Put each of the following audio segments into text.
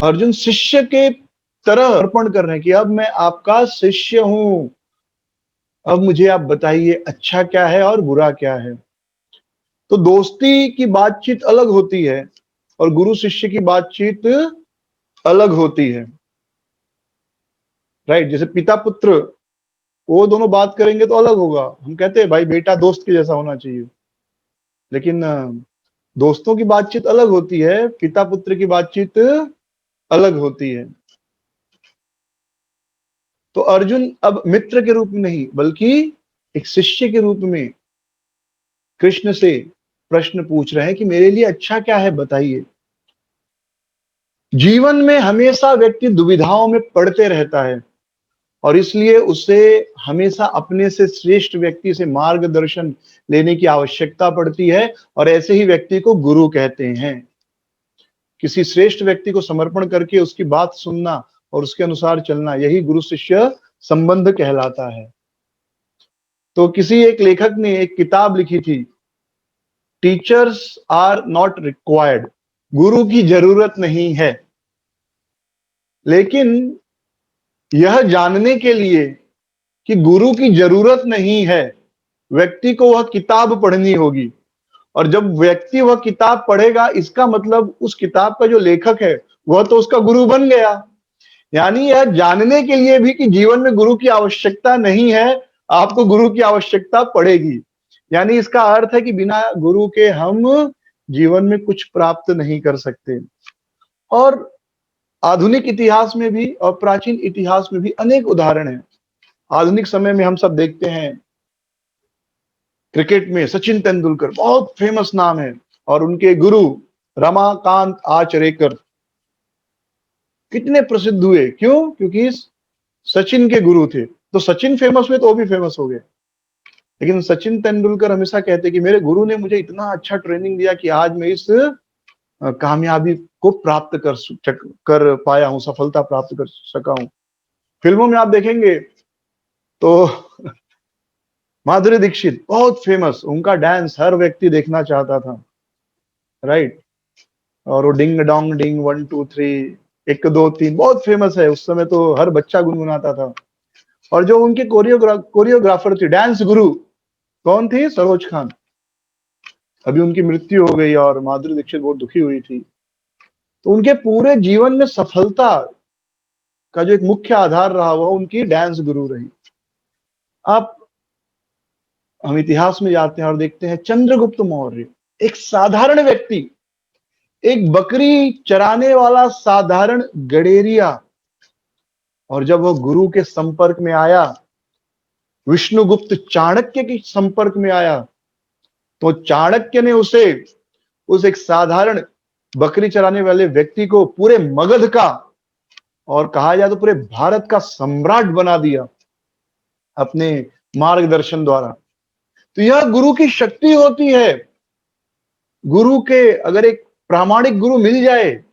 अर्जुन शिष्य के तरह अर्पण कर रहे हैं कि अब मैं आपका शिष्य हूं, अब मुझे आप बताइए अच्छा क्या है और बुरा क्या है। तो दोस्ती की बातचीत अलग होती है और गुरु शिष्य की बातचीत अलग होती है, राइट। जैसे पिता पुत्र, वो दोनों बात करेंगे तो अलग होगा। हम कहते हैं भाई बेटा दोस्त के जैसा होना चाहिए, लेकिन दोस्तों की बातचीत अलग होती है, पिता पुत्र की बातचीत अलग होती है। तो अर्जुन अब मित्र के रूप में नहीं बल्कि एक शिष्य के रूप में कृष्ण से प्रश्न पूछ रहे हैं कि मेरे लिए अच्छा क्या है बताइए। जीवन में हमेशा व्यक्ति दुविधाओं में पड़ते रहता है और इसलिए उसे हमेशा अपने से श्रेष्ठ व्यक्ति से मार्गदर्शन लेने की आवश्यकता पड़ती है और ऐसे ही व्यक्ति को गुरु कहते हैं। किसी श्रेष्ठ व्यक्ति को समर्पण करके उसकी बात सुनना और उसके अनुसार चलना, यही गुरु शिष्य संबंध कहलाता है। तो किसी एक लेखक ने एक किताब लिखी थी, टीचर्स आर नॉट रिक्वायर्ड, गुरु की जरूरत नहीं है, लेकिन यह जानने के लिए कि गुरु की जरूरत नहीं है, व्यक्ति को वह किताब पढ़नी होगी। और जब व्यक्ति वह किताब पढ़ेगा, इसका मतलब उस किताब का जो लेखक है वह तो उसका गुरु बन गया। यानी यह जानने के लिए भी कि जीवन में गुरु की आवश्यकता नहीं है, आपको गुरु की आवश्यकता पड़ेगी। यानी इसका अर्थ है कि बिना गुरु के हम जीवन में कुछ प्राप्त नहीं कर सकते। और आधुनिक इतिहास में भी और प्राचीन इतिहास में भी अनेक उदाहरण हैं। आधुनिक समय में हम सब देखते हैं, क्रिकेट में सचिन तेंदुलकर बहुत फेमस नाम है और उनके गुरु रमाकांत आचरेकर कितने प्रसिद्ध हुए, क्यों? क्योंकि सचिन के गुरु थे। तो सचिन फेमस हुए तो वो भी फेमस हो गए। लेकिन सचिन तेंदुलकर हमेशा कहते कि मेरे गुरु ने मुझे इतना अच्छा ट्रेनिंग दिया कि आज मैं इस कामयाबी को प्राप्त कर पाया हूं, सफलता प्राप्त कर सका हूं। फिल्मों में आप देखेंगे तो माधुरी दीक्षित बहुत फेमस, उनका डांस हर व्यक्ति देखना चाहता था, राइट। और वो डिंग डोंग डिंग 1 2 3 1 2 3 बहुत फेमस है, उस समय तो हर बच्चा गुनगुनाता था। और जो उनके कोरियोग्राफर थे, डांस गुरु, कौन थी? सरोज खान। अभी उनकी मृत्यु हो गई और माधुरी दीक्षित बहुत दुखी हुई थी। तो उनके पूरे जीवन में सफलता का जो एक मुख्य आधार रहा वो उनकी डांस गुरु रही। आप हम इतिहास में जाते हैं और देखते हैं चंद्रगुप्त मौर्य, एक साधारण व्यक्ति, एक बकरी चराने वाला साधारण गडेरिया, और जब वो गुरु के संपर्क में आया, विष्णुगुप्त चाणक्य के संपर्क में आया, तो चाणक्य ने उसे, उस एक साधारण बकरी चराने वाले व्यक्ति को पूरे मगध का और कहा जाए तो पूरे भारत का सम्राट बना दिया अपने मार्गदर्शन द्वारा। तो यह गुरु की शक्ति होती है। गुरु के, अगर एक प्रामाणिक गुरु मिल जाए,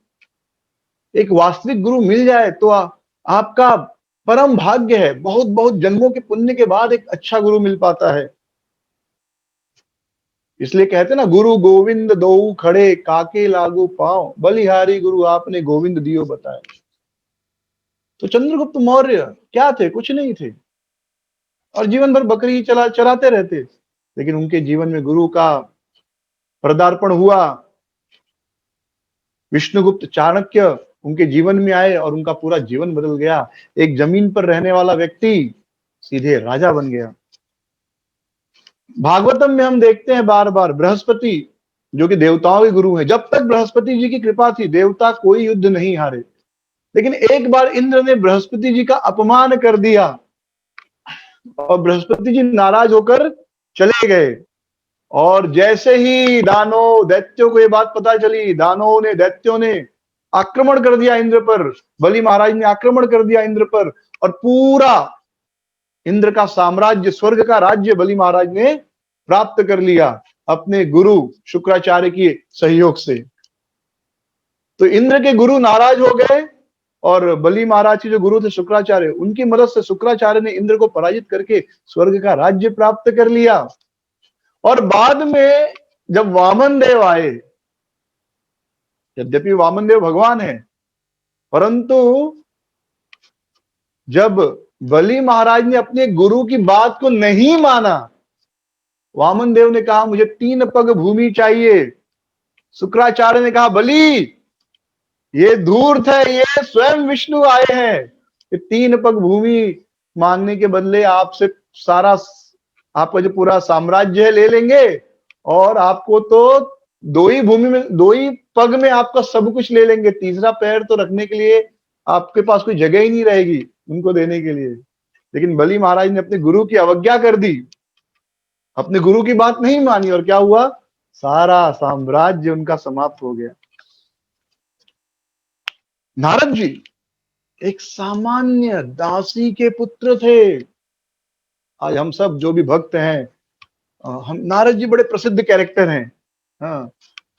एक वास्तविक गुरु मिल जाए तो आपका परम भाग्य है। बहुत बहुत जन्मों के पुण्य के बाद एक अच्छा गुरु मिल पाता है। इसलिए कहते ना, गुरु गोविंद दोऊ खड़े काके लागू पाओ, बलिहारी गुरु आपने गोविंद दियो बताए। तो चंद्रगुप्त मौर्य क्या थे? कुछ नहीं थे और जीवन भर बकरी चराते रहते, लेकिन उनके जीवन में गुरु का पदार्पण हुआ। विष्णुगुप्त चाणक्य उनके जीवन में आए और उनका पूरा जीवन बदल गया। एक जमीन पर रहने वाला व्यक्ति सीधे राजा बन गया। भागवतम में हम देखते हैं बार बार बृहस्पति, जो कि देवताओं के गुरु हैं, जब तक बृहस्पति जी की कृपा थी देवता कोई युद्ध नहीं हारे। लेकिन एक बार इंद्र ने बृहस्पति जी का अपमान कर दिया और बृहस्पति जी नाराज होकर चले गए। और जैसे ही दानव दैत्यों को ये बात पता चली, दानवों ने, दैत्यों ने आक्रमण कर दिया इंद्र पर, बलि महाराज ने आक्रमण कर दिया इंद्र पर और पूरा इंद्र का साम्राज्य, स्वर्ग का राज्य बलि महाराज ने प्राप्त कर लिया अपने गुरु शुक्राचार्य की सहयोग से। तो इंद्र के गुरु नाराज हो गए और बलि महाराज के जो गुरु थे शुक्राचार्य, उनकी मदद से शुक्राचार्य ने इंद्र को पराजित करके स्वर्ग का राज्य प्राप्त कर लिया। और बाद में जब वामन देव आए, यद्यपि वामन देव भगवान है, परंतु जब बलि महाराज ने अपने गुरु की बात को नहीं माना, वामन देव ने कहा मुझे 3 पग भूमि चाहिए। शुक्राचार्य ने कहा बलि ये धूर्त है, ये स्वयं विष्णु आए हैं, ये 3 पग भूमि मांगने के बदले आपसे सारा आपका जो पूरा साम्राज्य है ले लेंगे, और आपको तो 2 ही भूमि में 2 ही पग में आपका सब कुछ ले लेंगे, तीसरा पैर तो रखने के लिए आपके पास कोई जगह ही नहीं रहेगी उनको देने के लिए। लेकिन बलि महाराज ने अपने गुरु की अवज्ञा कर दी, अपने गुरु की बात नहीं मानी, और क्या हुआ, सारा साम्राज्य उनका समाप्त हो गया। नारद जी एक सामान्य दासी के पुत्र थे। आज हम सब जो भी भक्त हैं, हम नारद जी बड़े प्रसिद्ध कैरेक्टर हैं। हाँ,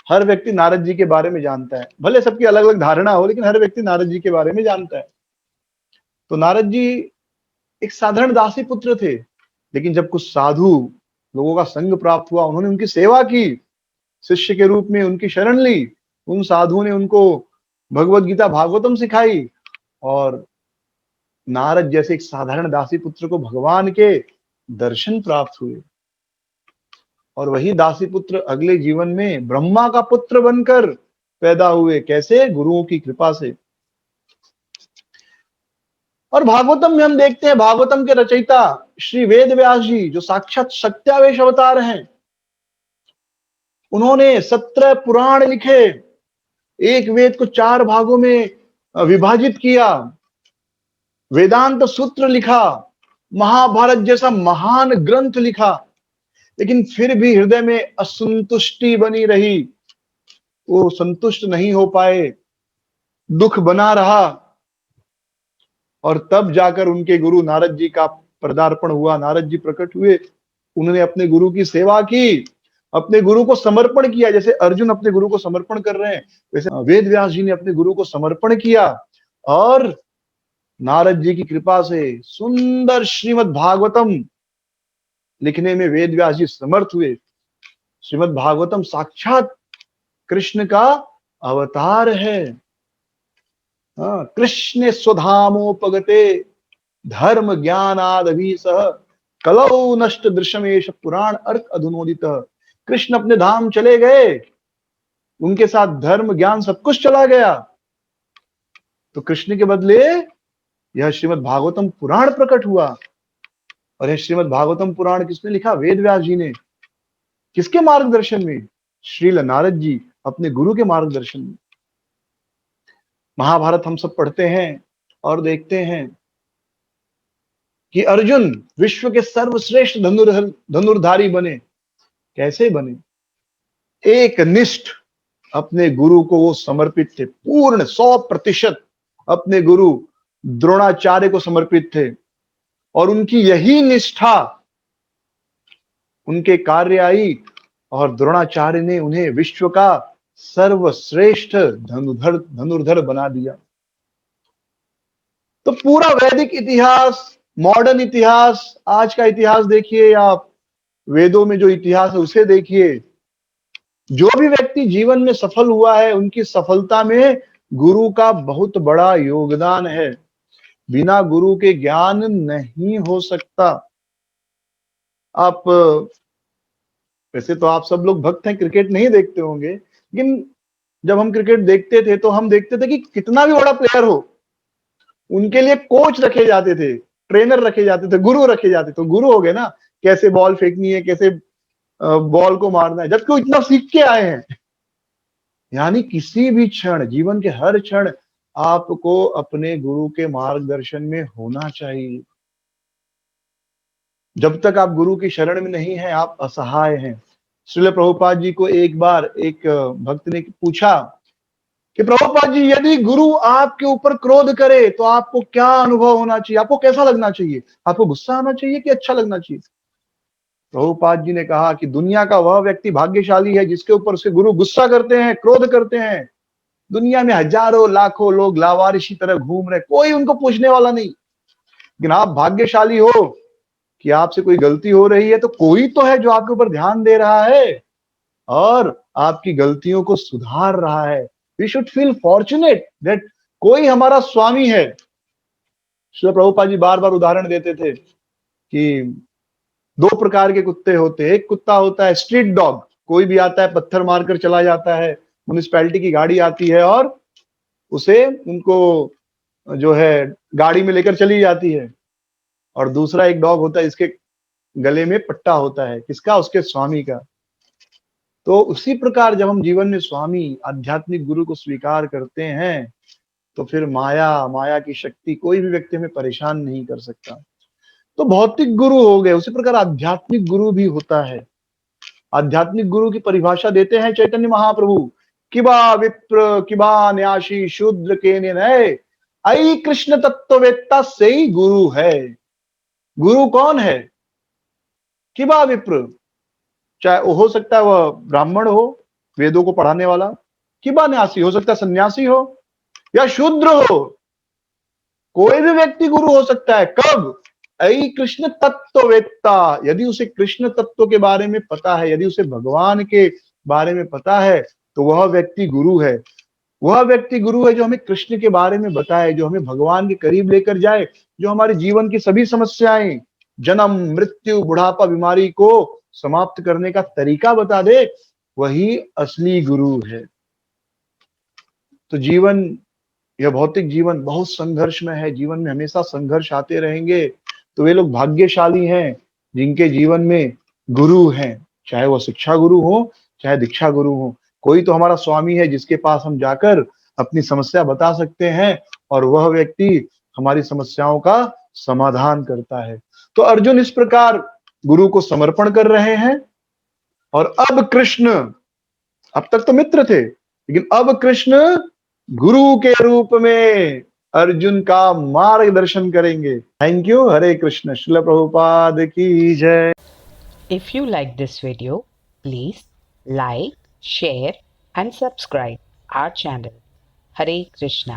हर व्यक्ति नारद जी के बारे में जानता है, भले सबकी अलग अलग धारणा हो, लेकिन हर व्यक्ति नारद जी के बारे में जानता है। तो नारद जी एक साधारण दासी पुत्र थे, लेकिन जब कुछ साधु लोगों का संग प्राप्त हुआ, उन्होंने उनकी सेवा की, शिष्य के रूप में उनकी शरण ली, उन साधुओं ने उनको भगवत गीता भागवतम सिखाई, और नारद जैसे एक साधारण दासी पुत्र को भगवान के दर्शन प्राप्त हुए। और वही दासी पुत्र अगले जीवन में ब्रह्मा का पुत्र बनकर पैदा हुए। कैसे? गुरुओं की कृपा से। और भागवतम में हम देखते हैं, भागवतम के रचयिता श्री वेद व्यास जी जो साक्षात सत्यावेश अवतार हैं, उन्होंने 17 पुराण लिखे, एक वेद को 4 भागों में विभाजित किया, वेदांत सूत्र लिखा, महाभारत जैसा महान ग्रंथ लिखा, लेकिन फिर भी हृदय में असंतुष्टि बनी रही, वो संतुष्ट नहीं हो पाए, दुख बना रहा। और तब जाकर उनके गुरु नारद जी का पदार्पण हुआ, नारद जी प्रकट हुए, उन्होंने अपने गुरु की सेवा की, अपने गुरु को समर्पण किया। जैसे अर्जुन अपने गुरु को समर्पण कर रहे हैं, वैसे वेद व्यास जी ने अपने गुरु को समर्पण किया, और नारद जी की कृपा से सुंदर श्रीमद् भागवतम लिखने में वेद व्यास जी समर्थ हुए। श्रीमद् भागवतम साक्षात कृष्ण का अवतार है। कृष्ण स्वधामोपगते धर्म ज्ञानादभि सह कलौ नष्ट दृश्यमेश पुराण अर्क अधुनोदित। कृष्ण अपने धाम चले गए, उनके साथ धर्म ज्ञान सब कुछ चला गया, तो कृष्ण के बदले यह श्रीमद् भागवतम पुराण प्रकट हुआ। और यह श्रीमद् भागवतम पुराण किसने लिखा? वेद व्यास जी ने। किसके मार्गदर्शन में? श्रील नारद जी अपने गुरु के मार्गदर्शन में। महाभारत हम सब पढ़ते हैं और देखते हैं कि अर्जुन विश्व के सर्वश्रेष्ठ धनुर्धारी बने। कैसे बने? एक निष्ठ अपने गुरु को वो समर्पित थे, पूर्ण 100% अपने गुरु द्रोणाचार्य को समर्पित थे, और उनकी यही निष्ठा उनके कार्य आई, और द्रोणाचार्य ने उन्हें विश्व का सर्वश्रेष्ठ धनुर्धर बना दिया। तो पूरा वैदिक इतिहास, मॉडर्न इतिहास, आज का इतिहास देखिए, आप वेदों में जो इतिहास है उसे देखिए, जो भी व्यक्ति जीवन में सफल हुआ है, उनकी सफलता में गुरु का बहुत बड़ा योगदान है। बिना गुरु के ज्ञान नहीं हो सकता। आप वैसे तो आप सब लोग भक्त हैं, क्रिकेट नहीं देखते होंगे, लेकिन जब हम क्रिकेट देखते थे तो हम देखते थे कि कितना भी बड़ा प्लेयर हो, उनके लिए कोच रखे जाते थे, ट्रेनर रखे जाते थे, गुरु रखे जाते थे। तो गुरु हो गए ना, कैसे बॉल फेंकनी है, कैसे बॉल को मारना है, जबकि वो इतना सीख के आए हैं। यानी किसी भी क्षण, जीवन के हर क्षण आपको अपने गुरु के मार्गदर्शन में होना चाहिए। जब तक आप गुरु की शरण में नहीं है, आप असहाय हैं। श्रील प्रभुपाद जी को एक बार एक भक्त ने पूछा कि प्रभुपाद जी, यदि गुरु आपके ऊपर क्रोध करे तो आपको क्या अनुभव होना चाहिए, आपको कैसा लगना चाहिए, आपको गुस्सा आना चाहिए कि अच्छा लगना चाहिए? प्रभुपाद जी ने कहा कि दुनिया का वह व्यक्ति भाग्यशाली है जिसके ऊपर उसके गुरु गुस्सा करते हैं, क्रोध करते हैं। दुनिया में हजारों लाखों लोग लावारिशी तरह घूम रहे, कोई उनको पूछने वाला नहीं। लेकिन आप भाग्यशाली हो कि आपसे कोई गलती हो रही है तो कोई तो है जो आपके ऊपर ध्यान दे रहा है और आपकी गलतियों को सुधार रहा है। We should feel fortunate that कोई हमारा स्वामी है। श्रील प्रभुपाद जी बार बार उदाहरण देते थे कि दो प्रकार के कुत्ते होते हैं। एक कुत्ता होता है स्ट्रीट डॉग, कोई भी आता है पत्थर मारकर चला जाता है, म्युनिसिपैलिटी की गाड़ी आती है और उसे उनको जो है गाड़ी में लेकर चली जाती है। और दूसरा एक डॉग होता है इसके गले में पट्टा होता है, किसका? उसके स्वामी का। तो उसी प्रकार जब हम जीवन में स्वामी आध्यात्मिक गुरु को स्वीकार करते हैं तो फिर माया की शक्ति कोई भी व्यक्ति हमें परेशान नहीं कर सकता। तो भौतिक गुरु हो गए, उसी प्रकार आध्यात्मिक गुरु भी होता है। आध्यात्मिक गुरु की परिभाषा देते हैं चैतन्य महाप्रभु, किबा विप्र किबा न्यासी शूद्र के नय, आई कृष्ण तत्ववेत्ता से ही गुरु है। गुरु कौन है? किबा विप्र, चाहे वो हो सकता है वह ब्राह्मण हो, वेदों को पढ़ाने वाला, किबा न्यासी हो सकता है सन्यासी हो, या शूद्र हो, कोई भी व्यक्ति गुरु हो सकता है। कब? ऐ कृष्ण तत्ववेत्ता, यदि उसे कृष्ण तत्व के बारे में पता है, यदि उसे भगवान के बारे में पता है, तो वह व्यक्ति गुरु है। वह व्यक्ति गुरु है जो हमें कृष्ण के बारे में बताए, जो हमें भगवान के करीब लेकर जाए, जो हमारे जीवन की सभी समस्याएं, जन्म मृत्यु बुढ़ापा बीमारी को समाप्त करने का तरीका बता दे, वही असली गुरु है। तो जीवन, यह भौतिक जीवन बहुत संघर्ष में है, जीवन में हमेशा संघर्ष आते रहेंगे। तो वे लोग भाग्यशाली हैं जिनके जीवन में गुरु हैं, चाहे वह शिक्षा गुरु हो, चाहे दीक्षा गुरु हो। कोई तो हमारा स्वामी है जिसके पास हम जाकर अपनी समस्या बता सकते हैं और वह व्यक्ति हमारी समस्याओं का समाधान करता है। तो अर्जुन इस प्रकार गुरु को समर्पण कर रहे हैं और अब कृष्ण, अब तक तो मित्र थे, लेकिन अब कृष्ण गुरु के रूप में अर्जुन का मार्गदर्शन करेंगे। Thank you. हरे कृष्ण। श्रील प्रभुपाद की जय। If you like this video, please like, share and subscribe our channel. Hare Krishna.